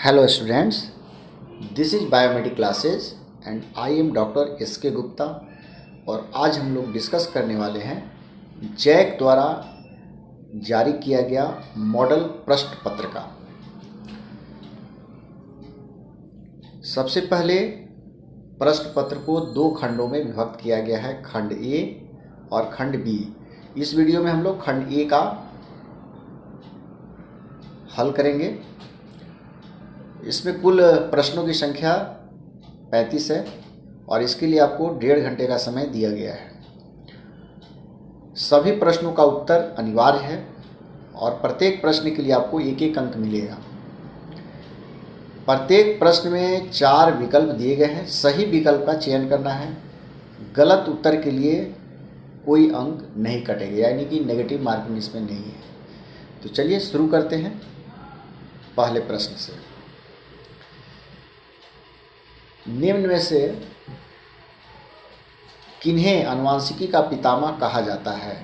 Hello students, this is Biomedic classes and I am doctor S K. Gupta और आज हम लोग डिस्कस करने वाले हैं जैक द्वारा जारी किया गया मॉडल प्रश्न पत्र का। सबसे पहले प्रश्न पत्र को दो खंडों में विभक्त किया गया है, खंड ए और खंड बी। इस वीडियो में हम लोग खंड ए का हल करेंगे। इसमें कुल प्रश्नों की संख्या 35 है और इसके लिए आपको 1.5 घंटे का समय दिया गया है। सभी प्रश्नों का उत्तर अनिवार्य है और प्रत्येक प्रश्न के लिए आपको एक एक अंक मिलेगा। प्रत्येक प्रश्न में 4 विकल्प दिए गए हैं, सही विकल्प का चयन करना है। गलत उत्तर के लिए कोई अंक नहीं कटेगा, यानी कि नेगेटिव मार्किंग इसमें नहीं है। तो चलिए शुरू करते हैं पहले प्रश्न से। निम्न में से किन्हें आनुवंशिकी का पितामह कहा जाता है?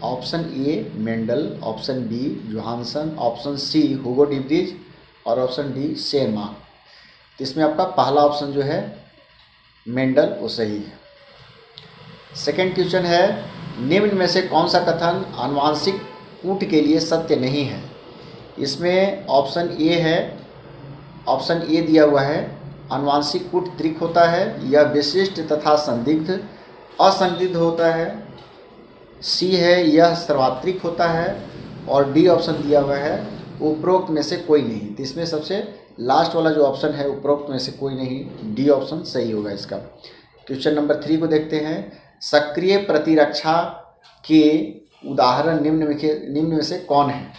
Option A Mendel, option B Johannsen, option C Hugo de Vries और ऑप्शन डी शेरमान। तो इसमें आपका पहला ऑप्शन जो है मेंडल वो सही है। सेकंड क्वेश्चन है, निम्न में से कौन सा कथन आनुवंशिक कूट के लिए सत्य नहीं है? इसमें ऑप्शन ए है, ऑप्शन ए दिया हुआ है आनुवंशिक कूट त्रिक होता है, यह विशिष्ट तथा संदिग्ध असंदिग्ध होता है। सी है यह सर्वात्रिक होता है और डी ऑप्शन दिया हुआ है उपरोक्त में से कोई नहीं। तो इसमें सबसे लास्ट वाला जो ऑप्शन है उपरोक्त में से कोई नहीं, डी ऑप्शन सही होगा इसका। क्वेश्चन नंबर 3 को देखते हैं। सक्रिय प्रतिरक्षा के उदाहरण निम्न में से कौन है?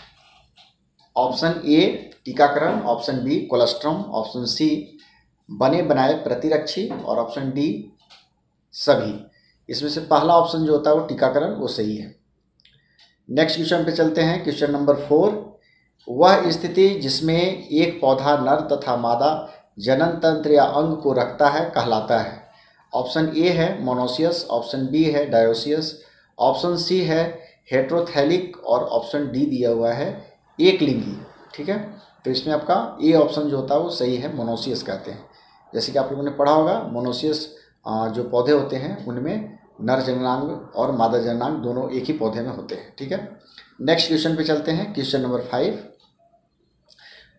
ऑप्शन ए टीकाकरण, option B colostrum, option C बने बनाए प्रतिरक्षी और ऑप्शन डी सभी। इसमें से पहला ऑप्शन जो होता है वो टीकाकरण वो सही है। नेक्स्ट क्वेश्चन पे चलते हैं। क्वेश्चन नंबर 4, वह स्थिति जिसमें एक पौधा नर तथा मादा जनन तंत्र या अंग को रखता है कहलाता है? ऑप्शन ए है मोनोसियस, ऑप्शन बी है डायोसियस, ऑप्शन सी है हेट्रोथैलिक और ऑप्शन डी दिया हुआ है एक लिंगी। ठीक है, तो इसमें आपका ए ऑप्शन जो होता है वो सही है, मोनोसियस कहते हैं। जैसे कि आप लोगों ने पढ़ा होगा मोनोसियस जो पौधे होते हैं उनमें नर जननांग और मादा जननांग दोनों एक ही पौधे में होते हैं। ठीक है, नेक्स्ट क्वेश्चन पे चलते हैं। क्वेश्चन नंबर 5,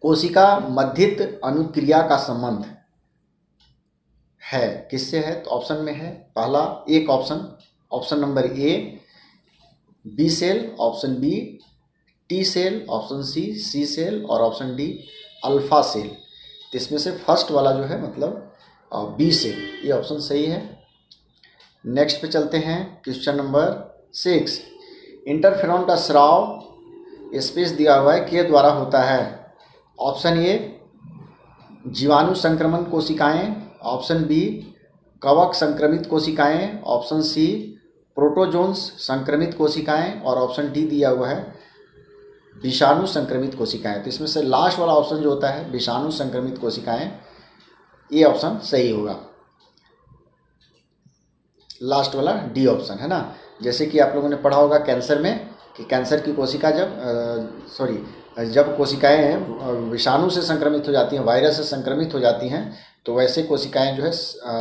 कोशिका मध्यित अनुक्रिया का संबंध है किससे है? तो ऑप्शन में है पहला एक option number A B cell, option B T cell, option C cell और ऑप्शन डी अल्फा सेल। तो इसमें से फर्स्ट वाला जो है मतलब बी सेल, ये ऑप्शन सही है। नेक्स्ट पे चलते हैं। क्वेश्चन नंबर 6, इंटरफेरॉन का स्राव स्पेस दिया हुआ है के द्वारा होता है? ऑप्शन ए जीवाणु संक्रमण कोशिकाएं, ऑप्शन बी कवक संक्रमित कोशिकाएं, ऑप्शन सी प्रोटोजोन्स संक्रमित कोशिकाएं और ऑप्शन डी दिया हुआ है विषाणु संक्रमित कोशिकाएं। तो इसमें से लास्ट वाला ऑप्शन जो होता है विषाणु संक्रमित कोशिकाएं, ये ऑप्शन सही होगा। लास्ट वाला डी ऑप्शन है ना। जैसे कि आप लोगों ने पढ़ा होगा कैंसर में कि कैंसर की कोशिका जब कोशिकाएं विषाणु से संक्रमित हो जाती हैं, वायरस से संक्रमित हो जाती हैं, तो वैसे कोशिकाएं जो है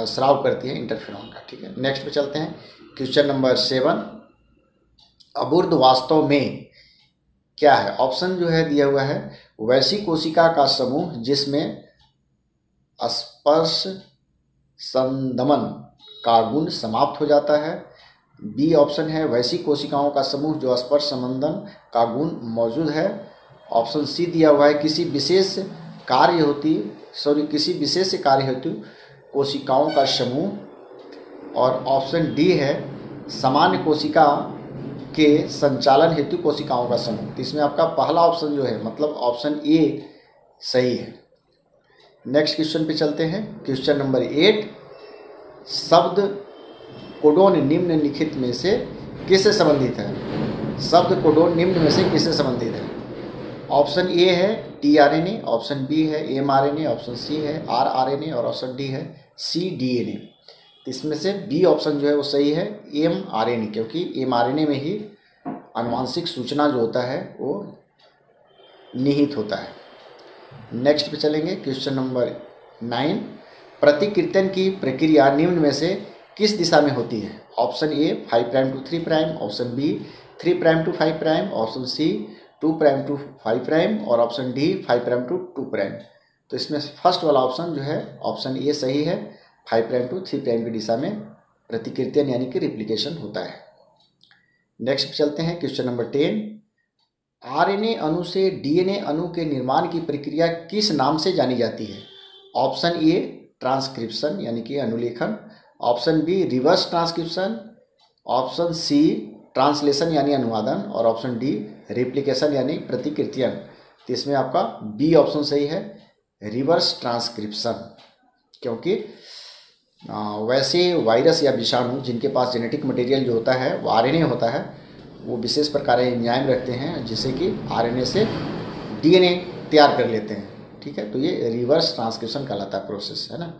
स्राव करती हैं इंटरफेरॉन का। ठीक है, नेक्स्ट पे चलते हैं। क्वेश्चन नंबर 7, अबूर्द वास्तव में क्या है? ऑप्शन जो है दिया हुआ है वैसी कोशिका का समूह जिसमें स्पर्श संदमन का गुण समाप्त हो जाता है। बी ऑप्शन है वैसी कोशिकाओं का समूह जो स्पर्श संबंधन का गुण मौजूद है। ऑप्शन सी दिया हुआ है किसी विशेष कार्य हेतु कोशिकाओं का समूह और ऑप्शन डी है सामान्य कोशिका के संचालन हेतु कोशिकाओं का समूह। तो इसमें आपका पहला ऑप्शन जो है मतलब ऑप्शन ए सही है। नेक्स्ट क्वेश्चन पे चलते हैं। क्वेश्चन नंबर 8, शब्द कोडोन निम्नलिखित में से किससे संबंधित है? शब्द कोडोन निम्न में से किससे संबंधित है? ऑप्शन ए है टीआरएनए, ऑप्शन बी है एमआरएनए, ऑप्शन सी है आरआरएनए और ऑप्शन डी है सीडीएनए। इसमें से बी ऑप्शन जो है वो सही है एमआरएनए, क्योंकि एमआरएनए में ही आनुवंशिक सूचना जो होता है वो निहित होता है। नेक्स्ट पे चलेंगे क्वेश्चन नंबर 9। प्रतिकृतन की प्रक्रिया निम्न में से किस दिशा में होती है? Option A 5 prime to 3 prime, option B 3 prime to 5 prime, option C 2 prime to 5 prime और option D 5 prime to 2 prime. तो इसमें फर्स्ट वाला ऑप्शन जो है ऑप्शन ए सही है, 5 प्राइम टू 3 प्राइम की दिशा में प्रतिकृतन यानी कि रिप्लिकेशन होता है। नेक्स्ट चलते हैं क्वेश्चन नंबर 10। आरएनए अणु से डीएनए अणु के निर्माण की प्रक्रिया किस नाम से जानी जाती है? ऑप्शन ए ट्रांसक्रिप्शन यानी कि अनुलेखन, option B reverse transcription, option C translation यानी अनुवादन और ऑप्शन डी रिप्लिकेशन यानी प्रतिकृतियन। तो इसमें आपका बी ऑप्शन सही है, रिवर्स ट्रांसक्रिप्शन। क्योंकि वैसे वायरस या विषाणु जिनके पास जेनेटिक मटेरियल जो होता है वो आरएनए होता है, वो विशेष प्रकार एंजाइम रखते हैं जिससे कि आरएनए से डीएनए तैयार कर लेते हैं। ठीक है, तो ये रिवर्स ट्रांसक्रिप्शन कहलाता है प्रोसेस, है ना।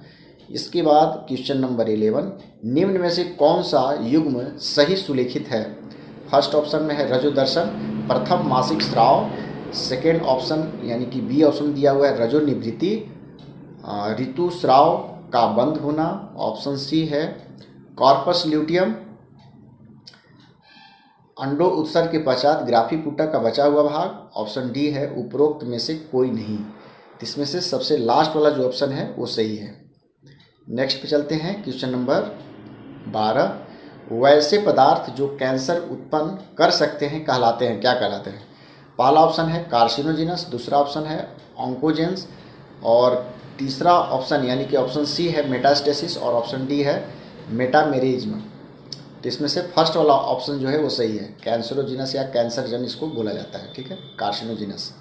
इसके बाद क्वेश्चन नंबर 11। निम्न में से कौन सा युग्म सही सुलेखित है? फर्स्ट ऑप्शन में है रजोदर्शन, प्रथम मासिक स्राव, सेकेंड ऑप्शन यानी कि बी ऑप्शन दिया हुआ है रजोनिवृत्ति, ऋतुस्राव का बंद होना, ऑप्शन सी है कॉर्पस ल्यूटियम, अंडो उत्सर्ग के पश्चात ग्राफी पुटा का बचा हुआ भाग, ऑप्शन डी है उपरोक्त में से कोई नहीं। इसमें से सबसे लास्ट वाला जो ऑप्शन है वो सही है। नेक्स्ट पे चलते हैं क्वेश्चन नंबर 12। वैसे पदार्थ जो कैंसर उत्पन्न कर सकते हैं कहलाते हैं, क्या कहलाते हैं? पहला ऑप्शन है कार्सिनोजिनस, दूसरा ऑप्शन है ऑन्कोजेंस और तीसरा ऑप्शन यानी कि ऑप्शन सी है मेटास्टेसिस और ऑप्शन डी है मेटामेरिज्म। तो इसमें से फर्स्ट वाला ऑप्शन जो है वो सही है, कैंसरोजिनस या कैंसरजन इसको बोला जाता है। ठीक है, कार्सिनोजिनस।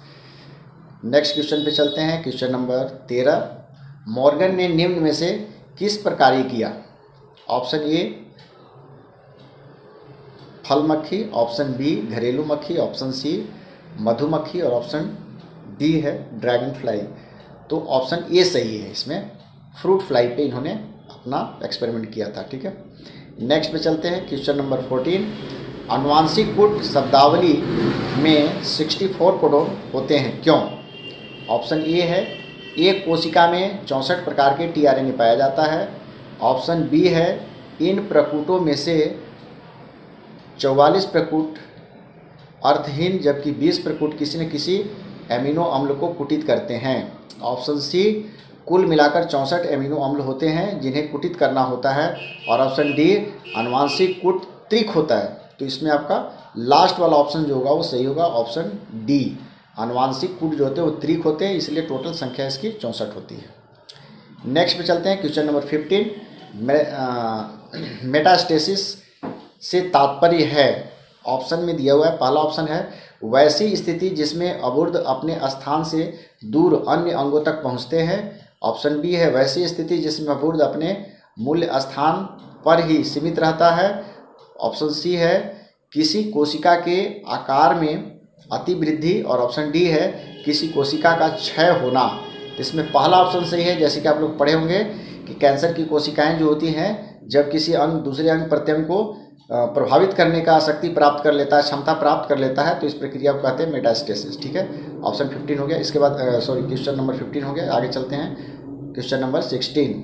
नेक्स्ट क्वेश्चन पे चलते हैं क्वेश्चन नंबर 13। मॉर्गन ने निम्न में से किस पर कार्य किया? ऑप्शन ए फल मक्खी, ऑप्शन बी घरेलू मक्खी, ऑप्शन सी मधुमक्खी और ऑप्शन डी है ड्रैगन फ्लाई। तो ऑप्शन ए सही है, इसमें फ्रूट फ्लाई पे इन्होंने अपना एक्सपेरिमेंट किया था। ठीक है, नेक्स्ट पे चलते हैं क्वेश्चन नंबर 14। आनुवांशिक कूट शब्दावली में 64 कोडोन होते हैं, क्यों? ऑप्शन ए है एक कोशिका में 64 प्रकार के टीआरएनए पाया जाता है, ऑप्शन बी है इन प्रकूटों में से 44 प्रकूट अर्थहीन जबकि 20 प्रकूट किसी न किसी एमिनो अम्ल को कुटित करते हैं, ऑप्शन सी कुल मिलाकर 64 एमिनो अम्ल होते हैं जिन्हें कुटित करना होता है और ऑप्शन डी आनुवांशिक कूट त्रिक होता है। तो इसमें आपका लास्ट वाला ऑप्शन जो होगा वो सही होगा, ऑप्शन डी। आनुवांशिक कूट जो होते हैं वो त्रिक होते हैं, इसलिए टोटल संख्या इसकी 64 होती है। नेक्स्ट पे चलते हैं क्वेश्चन नंबर 15। मेटास्टेसिस से तात्पर्य है, ऑप्शन में दिया हुआ है, पहला ऑप्शन है वैसी स्थिति जिसमें अबुर्द अपने स्थान से दूर अन्य अंगों तक पहुंचते हैं, ऑप्शन बी है वैसी स्थिति जिसमें अबुर्द अपने मूल स्थान पर ही सीमित रहता है, ऑप्शन सी है किसी कोशिका के आकार में अतिवृद्धि और ऑप्शन डी है किसी कोशिका का क्षय होना। इसमें पहला ऑप्शन सही है, जैसे कि आप लोग पढ़े होंगे कि कैंसर की कोशिकाएं जो होती हैं जब किसी अंग दूसरे अंग प्रत्यंग को प्रभावित करने का शक्ति प्राप्त कर लेता है, क्षमता प्राप्त कर लेता है, तो इस प्रक्रिया को कहते हैं मेटास्टेसिस। ठीक है, ऑप्शन 15 हो गया। इसके बाद क्वेश्चन नंबर 15 हो गया। आगे चलते हैं क्वेश्चन नंबर 16।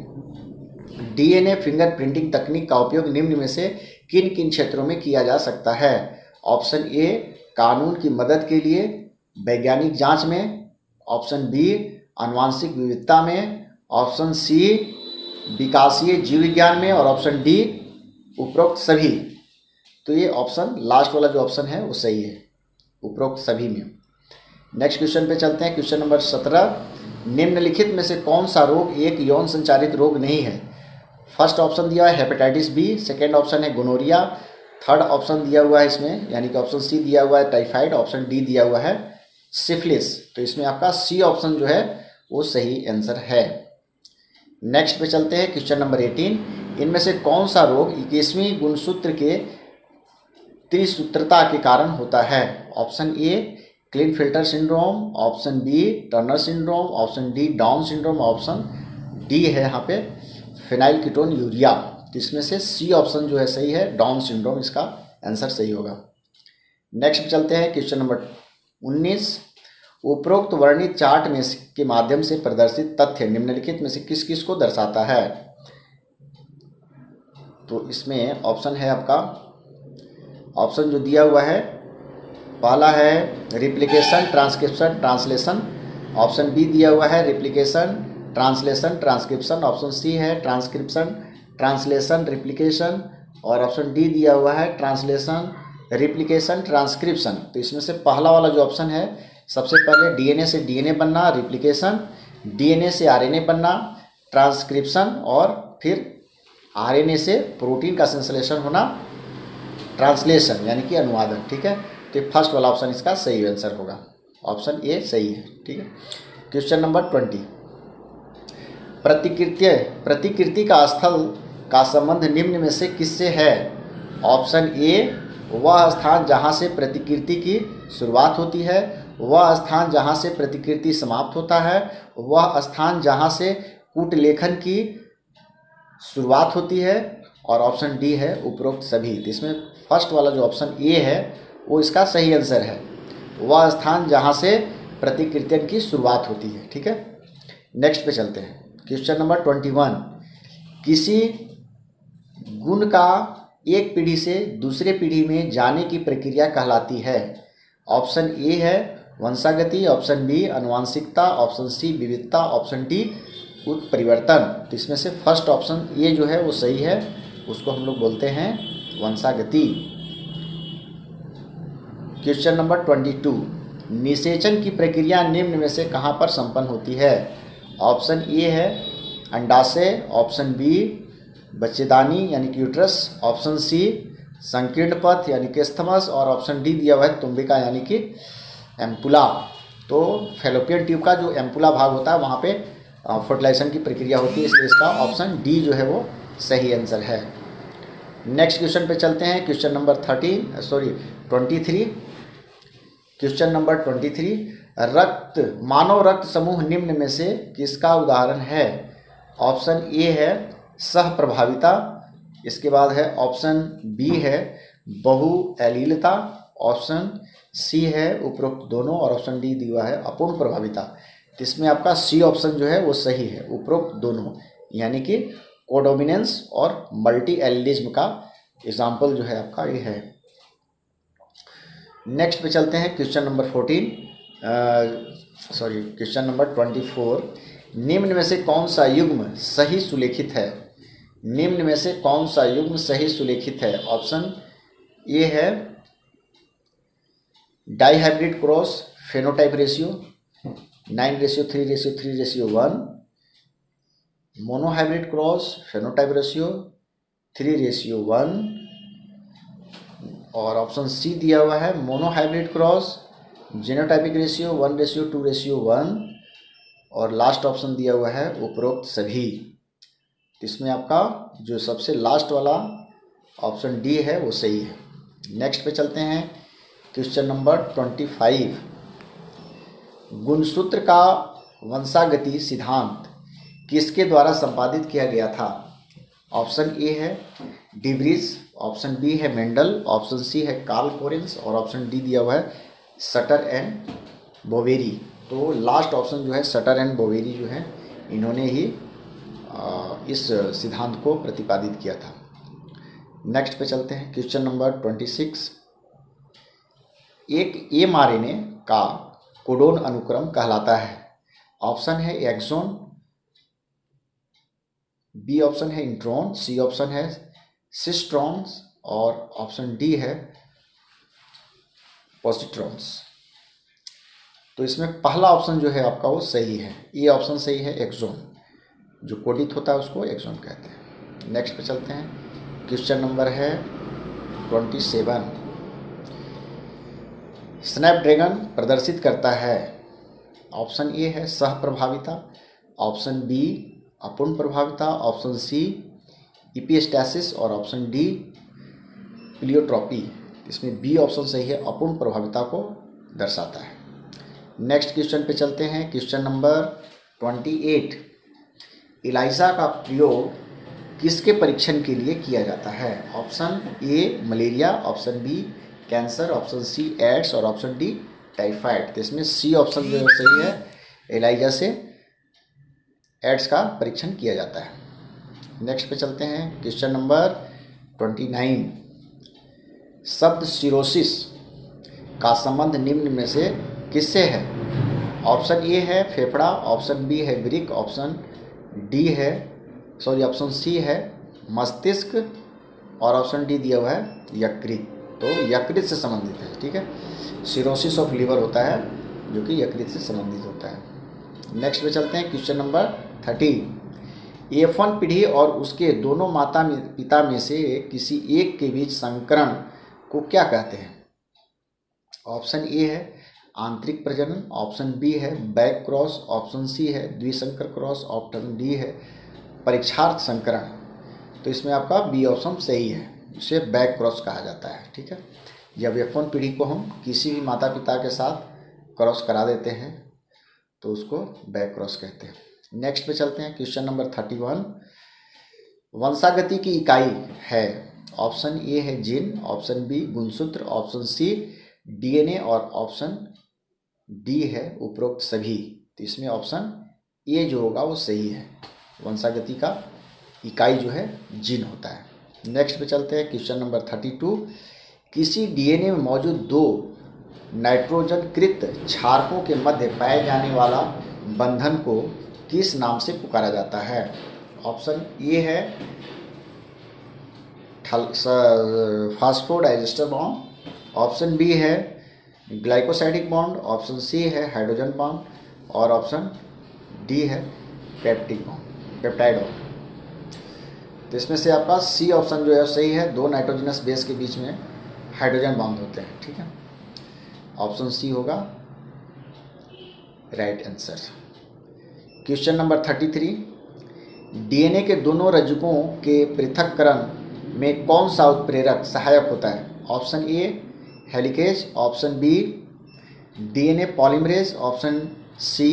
डीएनए फिंगरप्रिंटिंग तकनीक का उपयोग निम्न में से किन किन क्षेत्रों में किया जा सकता है? ऑप्शन ए कानून की मदद के लिए वैज्ञानिक जांच में, ऑप्शन बी आनुवांशिक विविधता में, ऑप्शन सी विकासीय जीव विज्ञान में और ऑप्शन डी उपरोक्त सभी। तो ये ऑप्शन लास्ट वाला जो ऑप्शन है वो सही है, उपरोक्त सभी में। नेक्स्ट क्वेश्चन पे चलते हैं क्वेश्चन नंबर 17। निम्नलिखित में से कौन सा रोग एक यौन संचारित रोग नहीं है? फर्स्ट ऑप्शन दिया है हेपेटाइटिस बी, सेकेंड ऑप्शन है गोनोरिया, थर्ड ऑप्शन दिया हुआ है इसमें यानी कि ऑप्शन सी दिया हुआ है टाइफाइड, ऑप्शन डी दिया हुआ है सिफिलिस। तो इसमें आपका सी ऑप्शन जो है वो सही आंसर है। नेक्स्ट पे चलते हैं क्वेश्चन नंबर 18। इनमें से कौन सा रोग 21वीं गुणसूत्र के त्रिसूत्रता के कारण होता है? Option A Klinefelter syndrome, option B Turner syndrome, option D Down syndrome, option D है यहाँ पे फेनाइलकीटोन्यूरिया। तो इसमें से सी ऑप्शन जो है सही है, डाउन सिंड्रोम इसका आंसर सही होगा। नेक्स्ट पे चलते हैं क्वेश्चन नंबर 19। उपरोक्त वर्णित चार्ट में के माध्यम से प्रदर्शित तथ्य निम्नलिखित में से किस किस को दर्शाता है। तो इसमें ऑप्शन है आपका, ऑप्शन जो दिया हुआ है पहला है replication, transcription, translation. Option B दिया हुआ है replication, translation, transcription. Option C है ट्रांसक्रिप्शन, ट्रांसलेशन, रिप्लिकेशन। और ऑप्शन डी दिया हुआ है ट्रांसलेशन, रिप्लिकेशन, ट्रांसक्रिप्शन। तो इसमें से पहला वाला जो ऑप्शन है, सबसे पहले डीएनए से डीएनए बनना रिप्लिकेशन, डीएनए से आरएनए बनना ट्रांसक्रिप्शन, और फिर आरएनए से प्रोटीन का संश्लेषण होना ट्रांसलेशन, यानी कि अनुवादन। ठीक है, तो फर्स्ट वाला ऑप्शन इसका सही आंसर होगा, ऑप्शन ए सही है। ठीक है, क्वेश्चन नंबर 20, प्रतिकृति का स्थल का संबंध निम्न में से किससे है। ऑप्शन ए वह स्थान जहाँ से प्रतिकृति की शुरुआत होती है, वह स्थान जहाँ से प्रतिकृति समाप्त होता है, वह स्थान जहाँ से कूटलेखन की शुरुआत होती है, और ऑप्शन डी है उपरोक्त सभी। तो इसमें फर्स्ट वाला जो ऑप्शन ए है वो इसका सही आंसर है, वह स्थान जहाँ से प्रतिकृतियन की शुरुआत होती है। ठीक है, नेक्स्ट पे चलते हैं। क्वेश्चन नंबर 21, किसी गुण का एक पीढ़ी से दूसरे पीढ़ी में जाने की प्रक्रिया कहलाती है। ऑप्शन ए है वंशागति, ऑप्शन बी आनुवांशिकता, ऑप्शन सी विविधता, ऑप्शन डी उत्परिवर्तन। तो इसमें से फर्स्ट ऑप्शन ए जो है वो सही है, उसको हम लोग बोलते हैं वंशागति। क्वेश्चन नंबर 22, निषेचन की प्रक्रिया निम्न में से कहाँ पर संपन्न होती है। ऑप्शन ए है अंडाशय, ऑप्शन बी बच्चेदानी यानी कि यूट्रस, ऑप्शन सी संकीर्ण पथ यानी कि स्थमस, और ऑप्शन डी दिया हुआ है तुम्बिका यानी कि एम्पुला। तो फैलोपियन ट्यूब का जो एम्पुला भाग होता है वहाँ पे फर्टिलाइजेशन की प्रक्रिया होती है, इसलिए इसका ऑप्शन डी जो है वो सही आंसर है। नेक्स्ट क्वेश्चन पे चलते हैं, क्वेश्चन नंबर 23। क्वेश्चन नंबर 23, मानव रक्त समूह निम्न में से किसका उदाहरण है। ऑप्शन ए है सह प्रभाविता, इसके बाद है ऑप्शन बी है बहु एलीलता, ऑप्शन सी है उपरोक्त दोनों, और ऑप्शन डी दिया है अपूर्ण प्रभाविता। इसमें आपका सी ऑप्शन जो है वो सही है, उपरोक्त दोनों, यानी कि कोडोमिनेंस और मल्टी एलिलिज्म का एग्जाम्पल जो है आपका ये है। नेक्स्ट पे चलते हैं, क्वेश्चन नंबर 24, निम्न में से कौन सा युग्म सही सुलेखित है। निम्न में से कौन सा युग्म सही सुलेखित है। ऑप्शन ए है dihybrid cross phenotype ratio 9:3:3:1, monohybrid cross phenotype ratio 3:1, और ऑप्शन सी दिया हुआ है मोनोहाइब्रिड क्रॉस जीनोटाइपिक रेशियो 1:2:1, और लास्ट ऑप्शन दिया हुआ है उपरोक्त सभी। इसमें आपका जो सबसे लास्ट वाला ऑप्शन डी है वो सही है। नेक्स्ट पे चलते हैं, क्वेश्चन नंबर 25, गुणसूत्र का वंशागति सिद्धांत किसके द्वारा संपादित किया गया था। ऑप्शन ए है डिब्रीज, ऑप्शन बी है मेंडल, ऑप्शन सी है कार्ल कोरेंस, और ऑप्शन डी दिया हुआ है सटर एंड बोवेरी। तो लास्ट ऑप्शन जो है सटर एंड बोवेरी जो है इन्होंने ही इस सिद्धांत को प्रतिपादित किया था। नेक्स्ट पे चलते हैं, क्वेश्चन नंबर 26, एक एमआरएनए का कोडोन अनुक्रम कहलाता है। ऑप्शन है एक्सोन, बी ऑप्शन है इंट्रॉन, सी ऑप्शन है सिस्ट्रॉन्स, और ऑप्शन डी है पॉजिट्रॉन्स। तो इसमें पहला ऑप्शन जो है आपका वो सही है, ये ऑप्शन सही है, एक्सोन जो कोडित होता है उसको एक्सोन कहते हैं। नेक्स्ट पे चलते हैं, क्वेश्चन नंबर है 27, स्नैपड्रैगन प्रदर्शित करता है। ऑप्शन ए है सह प्रभाविता, ऑप्शन बी अपूर्ण प्रभाविता, ऑप्शन सी इपिस्टैसिस, और ऑप्शन डी प्लियोट्रॉपी। इसमें बी ऑप्शन सही है, अपूर्ण प्रभाविता को दर्शाता है। नेक्स्ट क्वेश्चन पे चलते हैं, क्वेश्चन नंबर 28, इलाइजा का प्रयोग किसके परीक्षण के लिए किया जाता है। Option A malaria, option B cancer, option C AIDS, और ऑप्शन डी टाइफाइड। तो इसमें सी ऑप्शन जो सही है, एलाइजा से एड्स का परीक्षण किया जाता है। नेक्स्ट पे चलते हैं, क्वेश्चन नंबर 29। शब्द सिरोसिस का संबंध निम्न में से किससे है? ऑप्शन ए है फेफड़ा, ऑप्शन बी है वृक्क, ऑप्शन सी है मस्तिष्क, और ऑप्शन डी दिया हुआ है यकृत। तो यकृत से संबंधित है, ठीक है। सिरोसिस ऑफ लीवर होता है जो कि यकृत से संबंधित होता है। नेक्स्ट पे चलते हैं, क्वेश्चन नंबर 30। F1 पीढ़ी और उसके दोनों माता पिता में से किसी एक के बीच संकरण को क्या कहते हैं? ऑप्शन ए है आंतरिक प्रजनन, ऑप्शन बी है बैक क्रॉस, ऑप्शन सी है द्विसंकर क्रॉस, ऑप्शन डी है परीक्षार्थ संकरण। तो इसमें आपका बी ऑप्शन सही है, इसे बैक क्रॉस कहा जाता है, ठीक है। जब F1 पीढ़ी को हम किसी भी माता पिता के साथ क्रॉस करा देते हैं तो उसको बैक क्रॉस कहते हैं। नेक्स्ट पे चलते हैं, क्वेश्चन नंबर 31। वंशागति की इकाई है? ऑप्शन ए है जीन, ऑप्शन बी गुणसूत्र, ऑप्शन सी DNA और ऑप्शन डी है उपरोक्त सभी। तो इसमें ऑप्शन ए जो होगा वो सही है, वंशागति का इकाई जो है जीन होता है। नेक्स्ट पे चलते हैं, क्वेश्चन नंबर 32। किसी DNA में मौजूद दो नाइट्रोजनकृत क्षारकों के मध्य पाए जाने वाला बंधन को किस नाम से पुकारा जाता है? ऑप्शन ए है फास्फोडाइजेस्टर बॉन्ड, ऑप्शन बी है ग्लाइकोसाइडिक बॉन्ड, ऑप्शन सी है हाइड्रोजन बॉन्ड, और ऑप्शन डी है पेप्टिक बॉन्ड, पेप्टाइड बॉन्ड। तो इसमें से आपका सी ऑप्शन जो है सही है, दो नाइट्रोजनस बेस के बीच में हाइड्रोजन बॉन्ड होते हैं, ठीक है। ऑप्शन सी होगा right answer. Question number 33। DNA के दोनों रज्जुकों के पृथक्करण में कौन सा उत्प्रेरक सहायक होता है? Option A helicase, option B DNA polymerase, option C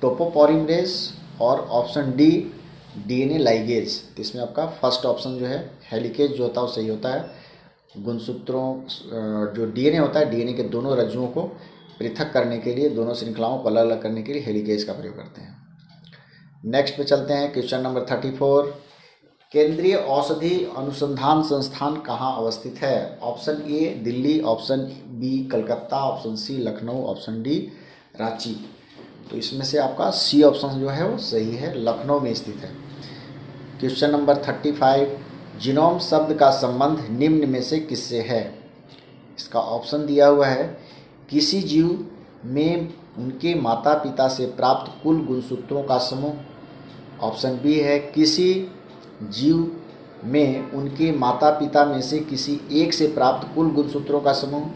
topopolymerase, और ऑप्शन डी DNA लाइगेज। तो इसमें आपका फर्स्ट ऑप्शन जो है हेलिकेज जो होता है वो सही होता है। गुणसूत्रों जो DNA होता है, DNA के दोनों रज्जुओं को पृथक करने के लिए, दोनों श्रृंखलाओं को अलग अलग करने के लिए हेलिकेज का प्रयोग करते हैं। नेक्स्ट पे चलते हैं, क्वेश्चन नंबर 34। केंद्रीय औषधि अनुसंधान संस्थान कहाँ अवस्थित है? Option A Delhi, option B Calcutta, option C Lucknow, option D Ranchi. तो इसमें से आपका सी ऑप्शन जो है वो सही है, लखनऊ में स्थित है। Question number 35। जीनोम शब्द का संबंध निम्न में से किससे है? इसका ऑप्शन दिया हुआ है किसी जीव में उनके माता पिता से प्राप्त कुल गुणसूत्रों का समूह, ऑप्शन बी है किसी जीव में उनके माता पिता में से किसी एक से प्राप्त कुल गुणसूत्रों का समूह,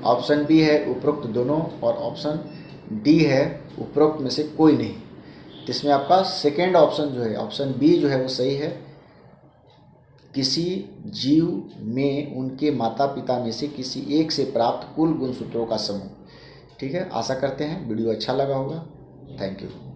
ऑप्शन बी है उपरोक्त दोनों, और ऑप्शन डी है उपरोक्त में से कोई नहीं। तो इसमें आपका सेकेंड ऑप्शन जो है, ऑप्शन बी जो है वो सही है, किसी जीव में उनके माता पिता में से किसी एक से प्राप्त कुल गुणसूत्रों का समूह, ठीक है। आशा करते हैं वीडियो अच्छा लगा होगा। Thank you.